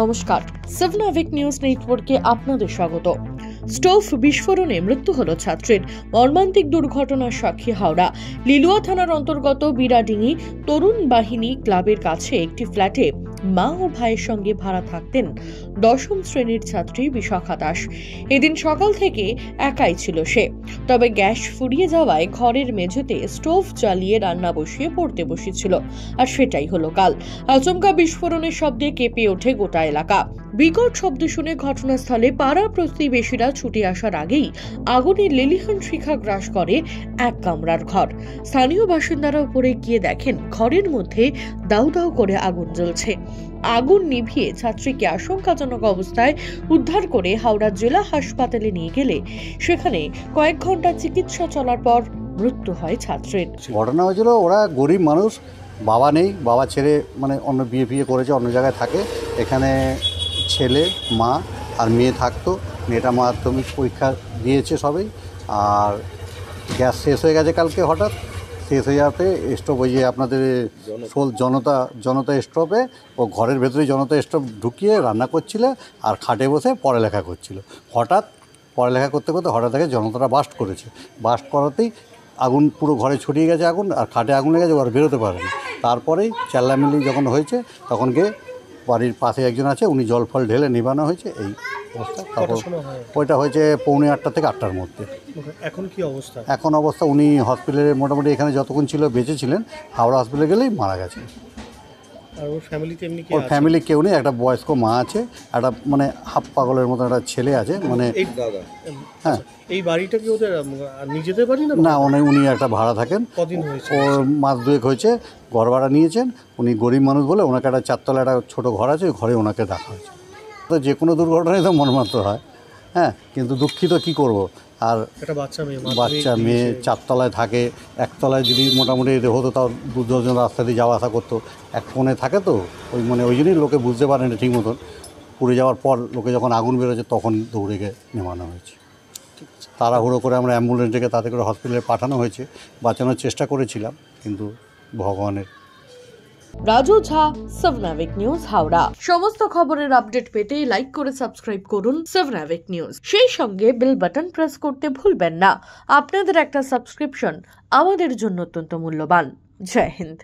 নমস্কার, সেভনাভিক নিউজ নেটওয়ার্কে আপনাদের স্বাগত। স্টোভ বিস্ফোরণে মৃত্যু হলো ছাত্রীর। মর্মান্তিক দুর্ঘটনার সাক্ষী হাওড়া। লিলুয়া থানার অন্তর্গত বিরাডিঙি তরুণ বাহিনী ক্লাবের কাছে একটি ফ্ল্যাটে মা ও ভাইয়ের সঙ্গে ভাড়া থাকতেন 10ম শ্রেণীর ছাত্রী বিশাখা দাস। এদিন সকাল থেকে একাই ছিল সে। তবে গ্যাস ফুরিয়ে যাওয়ায় ঘরের মেঝেতে স্টোভ জ্বালিয়ে রান্না বসিয়ে পড়তে বসেছিল, আর সেটাই হলো কাল। আচমকা বিস্ফোরণের শব্দে কেঁপে ওঠে গোটা এলাকা। বিকট শব্দ শুনে ঘটনাস্থলে পাড়া প্রতিবেশীরা ছুটে আসার আগেই আগুনের লেলিহান শিখা গ্রাস করে এক কামরার ঘর। স্থানীয় বাসিন্দারা উপরে গিয়ে দেখেন ঘরের মধ্যে দাউ দাউ করে আগুন জ্বলছে। আগুন নিভিয়ে ছাত্রীকে আশঙ্কাজনক অবস্থায় উদ্ধার করে হাওড়া জেলা হাসপাতালে নিয়ে গেলে সেখানে কয়েক ঘন্টা চিকিৎসা চলার পর মৃত্যু হয় ছাত্রীর। ঘটনা হয়েছিল, ওরা গরিব মানুষ, বাবা নেই, বাবা ছেড়ে অন্য বিয়ে করেছে, অন্য জায়গায় থাকে। এখানে ছেলে, মা আর মেয়ে থাকতো। মেয়েটা মাধ্যমিক পরীক্ষা দিয়েছে সবেই, আর গ্যাস শেষ হয়ে গেছে কালকে। হঠাৎ শেষ হয়ে যাওয়াতে স্টোভ, ওই যে আপনাদের জনতা স্টোভে, ও ঘরের ভেতরেই জনতা স্টোভ ঢুকিয়ে রান্না করছিল আর খাটে বসে পড়ালেখা করছিল। হঠাৎ পড়ালেখা করতে করতে হঠাৎ থেকে জনতাটা বাস্ট করেছে। বাস্ট করাতেই আগুন পুরো ঘরে ছড়িয়ে গেছে আগুন, আর খাটে আগুন লেগেছে, আর বেরোতে পারেনি। তারপরেই চেল্লামিল্লি যখন হয়েছে তখন গিয়ে বাড়ির পাশে একজন আছে, উনি জল ফল ঢেলে নেবানো হয়েছে। এই অবস্থা। তারপর ওইটা হয়েছে 7:45 থেকে 8টার মধ্যে। এখন কি অবস্থা? এখন অবস্থা উনি হসপিটালে মোটামুটি এখানে যতক্ষণ ছিল বেঁচে ছিলেন, হাওড়া হসপিটালে গেলেই মারা গেছেন। আর ওর ফ্যামিলিতে এমনি কি? ওর ফ্যামিলি কেউ নেই, একটা বয়স্ক মা আছে, একটা হাফ পাগলের মতো একটা ছেলে আছে। হ্যাঁ, এই বাড়িটা কি ওদের নিজেদের বাড়ি না? না, উনি একটা ভাড়া থাকেন। কদিন হয়েছে? ওর মাস দুয়েক হয়েছে ঘর ভাড়া নিয়েছেন। উনি গরিব মানুষ বলে ওনাকে একটা 4তলা একটা ছোটো ঘর আছে, ওই ঘরে ওনাকে রাখা হয়েছে। তো যে কোনো দুর্ঘটনায় তো মর্মান্তিক হয়, হ্যাঁ, কিন্তু দুঃখিত কি করব। আর একটা বাচ্চা মেয়ে 4তলায় থাকে। একতলায় যদি মোটামুটি হতো তাও 2-10 রাস্তা দিয়ে যাওয়া আসা করতো। এক কোণে থাকে তো, ওই জন্যই লোকে বুঝতে পারে না ঠিক মতন। পুড়ে যাওয়ার পর লোকে যখন আগুন বেরোচ্ছে তখন দৌড়ে গিয়ে নেমানো হয়েছে। তাড়াহুড়ো করে আমরা অ্যাম্বুলেন্স ডেকে তাতে করে হসপিটালে পাঠানো হয়েছে। বাঁচানোর চেষ্টা করেছিলাম, কিন্তু ভগবানের। রাজু ঝা, সেভনাভিক নিউজ, হাওড়া। সমস্ত খবরের আপডেট পেতে লাইক করে সাবস্ক্রাইব করুন সেভনাভিক নিউজ। সেই সঙ্গে বেল বাটন প্রেস করতে ভুলবেন না। আপনাদের একটা সাবস্ক্রিপশন আমাদের জন্য অত্যন্ত মূল্যবান। জয় হিন্দ।